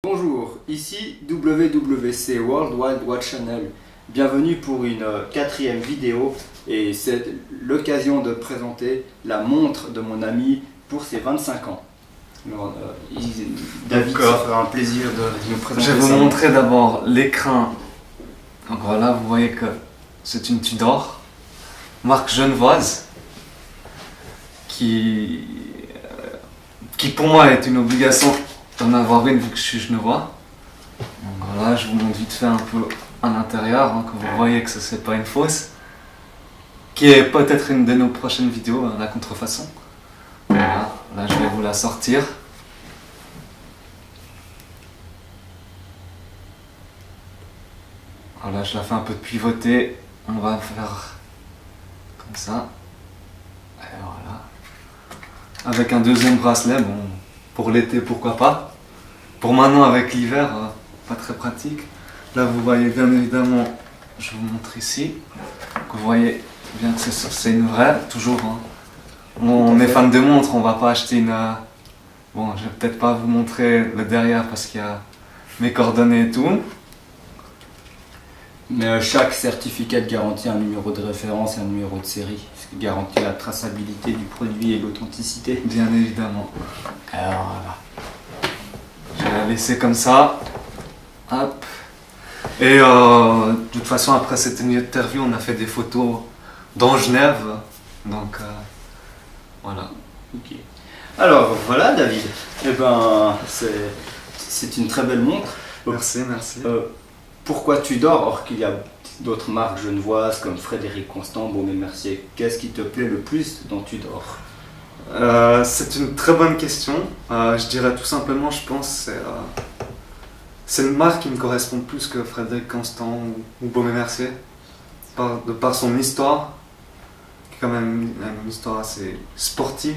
Bonjour, ici WWC World Wide Watch Channel. Bienvenue pour une quatrième vidéo et c'est l'occasion de présenter la montre de mon ami pour ses 25 ans. Alors, David, ça fera un plaisir de nous présenter Je vais ça. vous montrer d'abord l'écran. Donc voilà, vous voyez que c'est une Tudor, marque genevoise, qui pour moi est une obligation d'en avoir une vu que je suis genevois. Donc voilà, je vous montre vite fait un peu à l'intérieur, hein, que vous voyez que ce n'est pas une fausse, qui est peut-être une de nos prochaines vidéos, hein, la contrefaçon. Voilà, là je vais vous la sortir. Voilà, je la fais un peu pivoter, on va faire comme ça, et voilà. Avec un deuxième bracelet, bon, pour l'été pourquoi pas. Pour maintenant avec l'hiver, pas très pratique. Là vous voyez bien évidemment, je vous montre ici, que vous voyez bien que c'est une vraie, toujours. Hein. On est fan de montres, on va pas acheter une... Bon, je vais peut-être pas vous montrer le derrière parce qu'il y a mes coordonnées et tout. Mais chaque certificat garantit un numéro de référence et un numéro de série, ce qui garantit la traçabilité du produit et l'authenticité. Bien évidemment. Alors voilà. Je vais la laisser comme ça. Hop. Et de toute façon, après cette interview, on a fait des photos dans Genève. Donc voilà. Ok. Alors voilà David, eh ben, c'est une très belle montre. Merci, merci. Pourquoi Tudor, or qu'il y a d'autres marques genevoises comme Frédéric Constant, Baume et Mercier? Qu'est-ce qui te plaît le plus dans Tudor? C'est une très bonne question. Je dirais tout simplement, je pense, c'est une marque qui me correspond plus que Frédéric Constant ou Baume et Mercier, de par son histoire, qui est quand même une histoire assez sportive.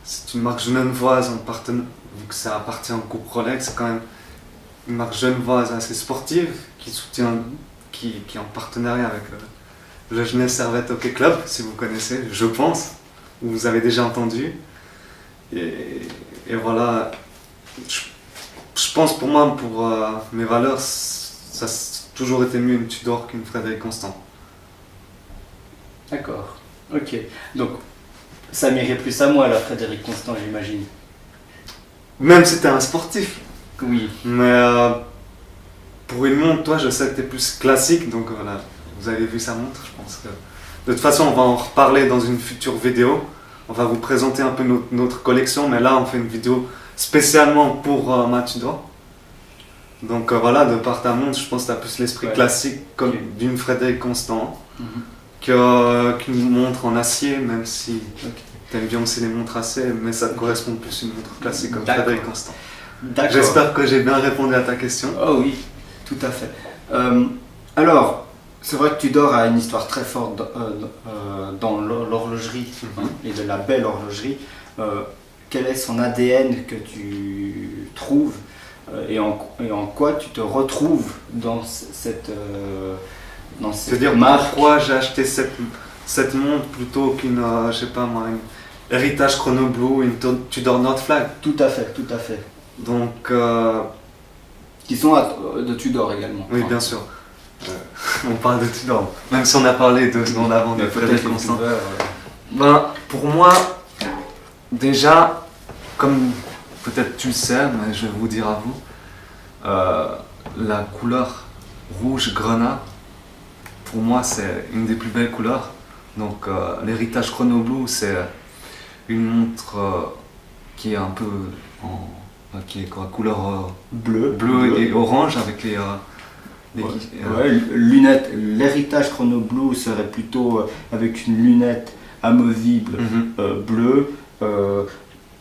C'est une marque genevoise, vu que ça appartient au groupe Rolex, c'est quand même une marque genevoise assez sportive qui est en partenariat avec le Genève Servette Hockey Club, si vous connaissez, je pense, ou vous avez déjà entendu. Et voilà, je pense pour moi, pour mes valeurs, ça a toujours été mieux une Tudor qu'une Frédéric Constant. D'accord, ok. Donc ça m'irait plus à moi la Frédéric Constant, j'imagine. Même si t'es un sportif. Oui. Mais pour une montre, toi, je sais que tu es plus classique, donc voilà, vous avez vu sa montre, je pense que... De toute façon, on va en reparler dans une future vidéo. On va vous présenter un peu notre collection, mais là, on fait une vidéo spécialement pour ma Tudor. Donc voilà, de par ta montre, je pense que tu as plus l'esprit classique comme d'une Frédéric Constant qu'une montre en acier, même si tu aimes bien aussi les montres acier, mais ça te correspond plus une montre classique comme Frédéric Constant. J'espère que j'ai bien répondu à ta question. Oh oui, tout à fait. Alors, c'est vrai que Tudor a une histoire très forte dans l'horlogerie et de la belle horlogerie. Quel est son ADN que tu trouves et en quoi tu te retrouves dans cette C'est-à-dire pourquoi j'ai acheté cette montre plutôt qu'une, je sais pas moi, une Heritage Chrono Blue, une Tudor Northflag. Tout à fait, tout à fait. Donc, qui sont de Tudor également. Oui, bien sûr. On parle de Tudor, même si on a parlé 2 secondes avant de Frédéric Constant. Ben, pour moi, déjà, comme peut-être tu le sais, mais je vais vous dire à vous, la couleur rouge grenat, pour moi, c'est une des plus belles couleurs. Donc, l'héritage Chrono Blue, c'est une montre qui est un peu qui est couleur bleu et orange avec les lunettes. L'héritage Chrono Blue serait plutôt avec une lunette amovible bleue.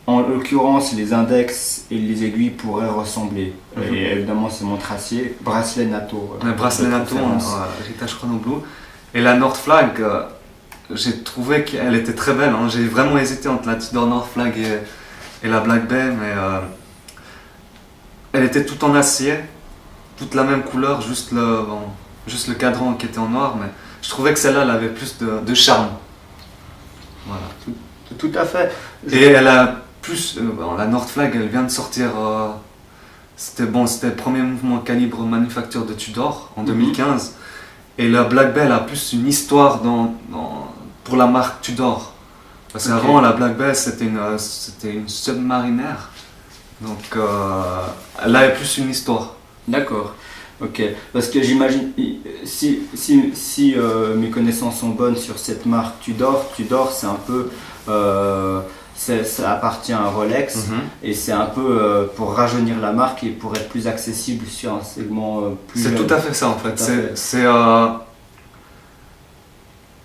En l'occurrence, les index et les aiguilles pourraient ressembler. Et évidemment, c'est mon tracier, bracelet NATO. Bracelet NATO, héritage Chrono Blue. Et la Northflag, j'ai trouvé qu'elle était très belle. Hein. J'ai vraiment hésité entre la Tudor Northflag et la Black Bay, mais elle était toute en acier, toute la même couleur, juste le cadran qui était en noir, mais je trouvais que celle-là elle avait plus de charme. Voilà. Tout à fait. Et elle a plus, la Northflag, elle vient de sortir C'était le premier mouvement calibre manufacture de Tudor en 2015. Et la Black Bell a plus une histoire pour la marque Tudor. Parce qu'avant, la Black Bell, c'était une submarinaire. Donc, elle avait plus une histoire. D'accord. Ok. Parce que j'imagine, si mes connaissances sont bonnes sur cette marque Tudor, c'est un peu... ça appartient à Rolex et c'est un peu pour rajeunir la marque et pour être plus accessible sur un segment plus C'est jeune. tout à fait ça en fait.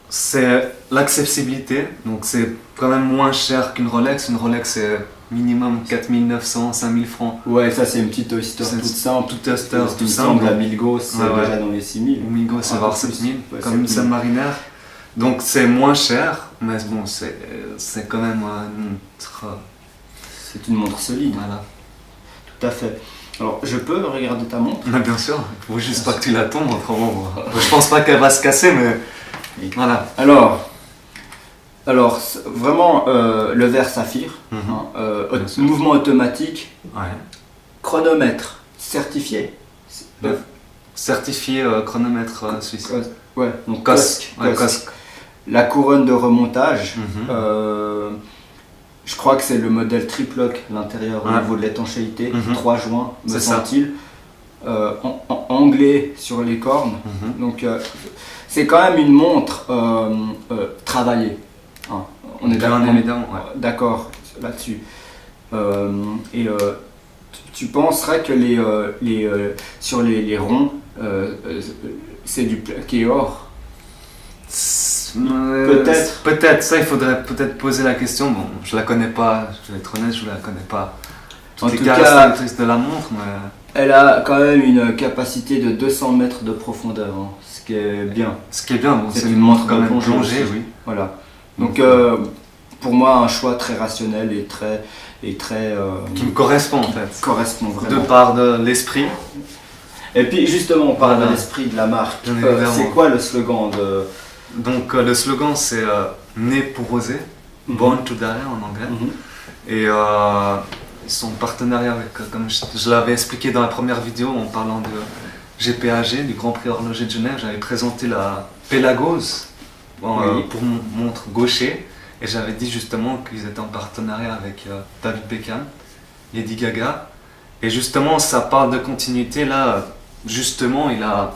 C'est l'accessibilité. Donc c'est quand même moins cher qu'une Rolex. Une Rolex c'est minimum 4900, 5000 francs. Ouais, ça c'est une petite histoire toute simple. Toute histoire Parce qu'il tout me semble simple. la Milgauss c'est déjà dans les 6000. Ou Migo c'est Un voir peu plus. 7000 Ouais, comme une 7000. submarinaire. Donc c'est moins cher, mais bon, c'est quand même une montre. C'est une montre solide. Voilà. Tout à fait. Alors, je peux regarder ta montre? Mais bien sûr, il faut juste pas que tu la tombes, autrement. Je pense pas qu'elle va se casser, mais voilà. Alors vraiment, le verre saphir, Bien sûr. mouvement automatique, Ouais. chronomètre certifié. Certifié chronomètre suisse. Ouais, donc COSC. Ouais, COSC. COSC. La couronne de remontage, Mhm. je crois que c'est le modèle triplock, l'intérieur au Ouais. niveau de l'étanchéité, Mhm. 3 joints, me C'est ça. semble-t-il. Anglais sur les cornes. Mhm. Donc c'est quand même une montre travaillée. Hein. On est Bien évidemment, ouais. d'accord là-dessus. Tu penserais que sur les ronds, c'est du plaqué or? Peut-être. Peut-être, ça il faudrait peut-être poser la question. Bon, je la connais pas, je vais être honnête, je la connais pas. En Toutes les tout cas, caractéristiques de la montre, mais. elle a quand même une capacité de 200 mètres de profondeur, hein, ce qui est bien. Ce qui est bien, bon, C'est c'est une une montre montre quand de même plongée plongée, aussi. oui. Voilà. Donc pour moi, un choix très rationnel et très Qui me correspond en fait. correspond De vraiment. par de l'esprit. Et puis justement, on parle Voilà. de l'esprit de la marque. Bien évidemment. C'est quoi le slogan de... Donc le slogan c'est Né pour oser, Born to Die en anglais. Mhm. Et ils sont en partenariat avec, comme je l'avais expliqué dans la première vidéo en parlant de GPAG, du Grand Prix Horloger de Genève, j'avais présenté la Pelagos Oui. pour mon montre gaucher. Et j'avais dit justement qu'ils étaient en partenariat avec David Beckham, Lady Gaga. Et justement, ça parle de continuité. Là, justement, il a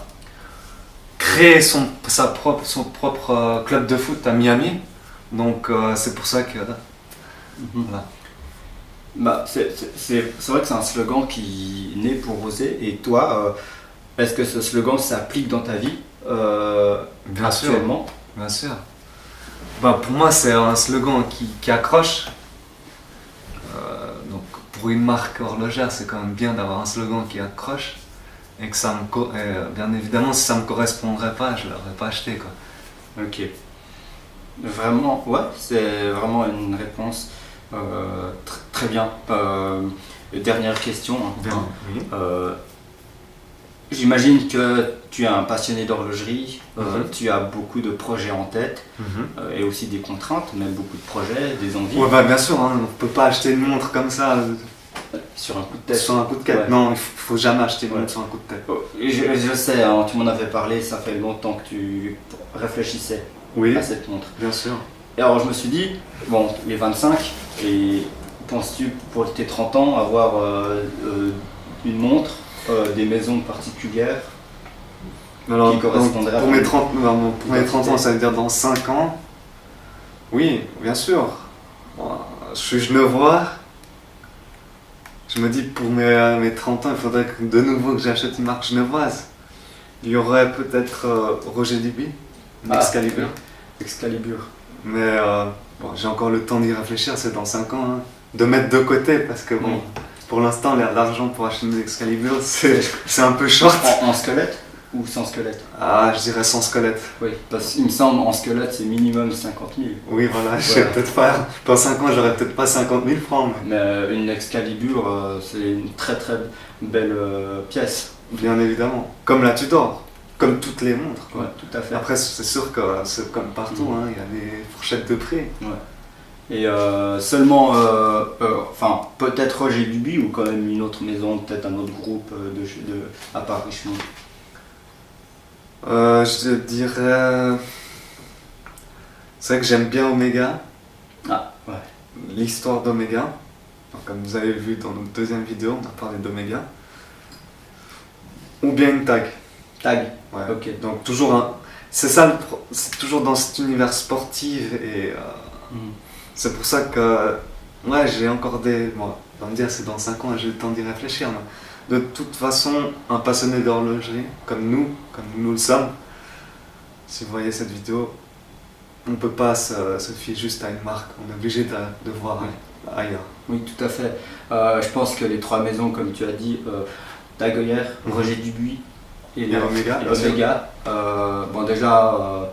créé son propre club de foot à Miami. Donc, c'est pour ça que. Mhm. Voilà. Bah, c'est vrai que c'est un slogan qui naît pour oser. Et toi, est-ce que ce slogan s'applique dans ta vie Bien sûr. actuellement? Bien sûr. Bah, pour moi, c'est un slogan qui accroche. Donc, pour une marque horlogère, c'est quand même bien d'avoir un slogan qui accroche. Et que ça bien évidemment, si ça me correspondrait pas, je l'aurais pas acheté, quoi. Ok. Vraiment, ouais, c'est vraiment une réponse très bien. Dernière question. Hein. Oui. J'imagine que tu es un passionné d'horlogerie, Mhm. tu as beaucoup de projets en tête et aussi des contraintes, même beaucoup de projets, des envies. Ouais, bah, bien sûr, hein, on peut pas acheter une montre comme ça Sur un coup de tête. sur un coup de tête. Ouais. Non, il faut jamais acheter une Ouais. montre sur un coup de tête. Oh, je sais, hein, tu m'en avais parlé, ça fait longtemps que tu réfléchissais Oui, à cette montre. bien sûr. Et alors je me suis dit, bon, les 25, et penses-tu pour tes 30 ans avoir une montre, des maisons particulières? Alors, Qui correspondrait à pour ton- mes 30, non, pour mes 30 ans, identité. ça veut dire dans 5 ans. Oui, bien sûr. Moi, je suis genevois. Je me dis pour mes 30 ans, il faudrait de nouveau que j'achète une marque genevoise. Il y aurait peut-être Roger Dubuis, Ah, Excalibur. Excalibur. Mais bon, j'ai encore le temps d'y réfléchir, c'est dans 5 ans. Hein. De mettre de côté, parce que bon, Oui. pour l'instant, l'argent pour acheter une Excalibur, c'est un peu short. En squelette ou sans squelette? Ah, je dirais sans squelette. Oui, parce qu'il me semble en squelette c'est minimum 50 000. Oui, voilà, je sais Voilà. peut-être pas. Dans 5 ans, j'aurais peut-être pas 50 000 francs, mais Mais une Excalibur, c'est une très très belle pièce. bien évidemment. Comme la Tudor, comme toutes les montres. Quoi. Ouais, tout à fait. Après, c'est sûr que c'est comme partout, hein, il y a des fourchettes de prix. Et seulement, enfin, peut-être Roger Dubuis ou quand même une autre maison, peut-être un autre groupe à part Richemont. Je dirais. C'est vrai que j'aime bien Omega, Ah, ouais. l'histoire d'Omega. Donc, comme vous avez vu dans notre deuxième vidéo, on a parlé d'Omega. Ou bien une tag. Tag. Ouais. Ok. Donc toujours c'est ça, c'est toujours dans cet univers sportif et c'est pour ça que ouais, j'ai encore bon, on va me dire c'est dans 5 ans et j'ai le temps d'y réfléchir. Mais de toute façon, un passionné d'horlogerie comme nous le sommes, si vous voyez cette vidéo, on ne peut pas se fier juste à une marque, on est obligé de voir ailleurs. Oui, tout à fait. Je pense que les trois maisons, comme tu as dit, Tag Heuer, Roger Dubuis et Omega. Omega. Bon, déjà,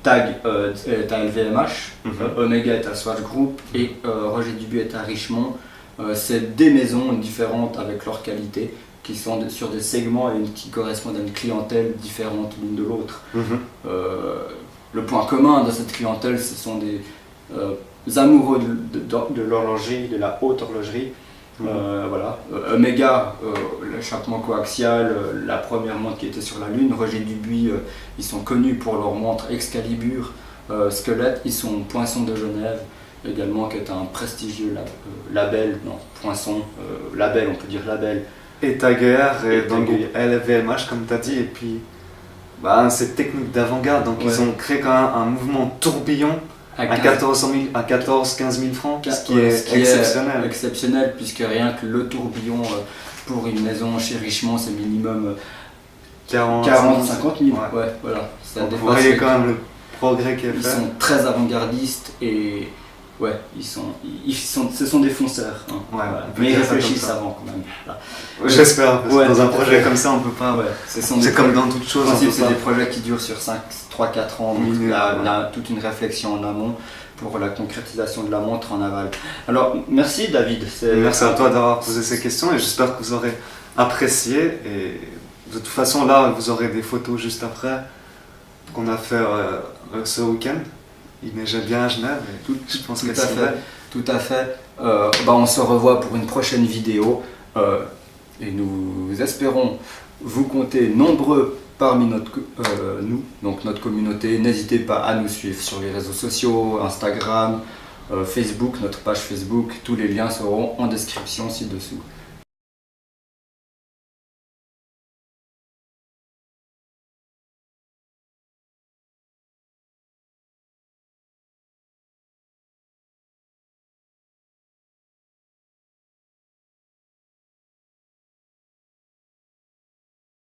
Tag est à LVMH, Omega est à Swatch Group et Roger Dubuis est à Richemont. C'est des maisons différentes avec leur qualité qui sont sur des segments et qui correspondent à une clientèle différente l'une de l'autre. Le point commun de cette clientèle, ce sont des amoureux de l'horlogerie, de la haute horlogerie. Voilà. Omega, l'échappement coaxial, la première montre qui était sur la Lune. Roger Dubuis, ils sont connus pour leur montre Excalibur, Squelette. Ils sont Poinçon de Genève également, qui est un prestigieux label, non, Poinçon, label, on peut dire label. Et Tag Heuer Et dans le Tag groupe LVMH comme tu as dit, et puis cette technique d'avant-garde, donc ils ont créé quand même un mouvement tourbillon à 14-15 000 francs, ce qui est exceptionnel. Exceptionnel, puisque rien que le tourbillon pour une maison chez Richemont, c'est minimum 40-50 000. Ouais, voilà. Ça vous voyez quand même le progrès qui est fait. Ils sont très avant-gardistes et ouais, ce sont des fonceurs. Hein. Ouais, voilà. Mais ils réfléchissent avant quand même. Voilà. J'espère, parce que dans un projet comme ça, on peut pas. Ouais, c'est comme dans toute chose. C'est des projets qui durent sur 3-4 ans, donc il y a toute une réflexion en amont pour la concrétisation de la montre en aval. Alors, merci David. Merci à toi d'avoir posé ces questions et j'espère que vous aurez apprécié. Et de toute façon, là, vous aurez des photos juste après qu'on a fait ce week-end. Il neigeait bien à Genève et je pense que c'est vrai. Tout à fait. On se revoit pour une prochaine vidéo et nous espérons vous compter nombreux parmi notre communauté. N'hésitez pas à nous suivre sur les réseaux sociaux, Instagram, Facebook, notre page Facebook. Tous les liens seront en description ci-dessous.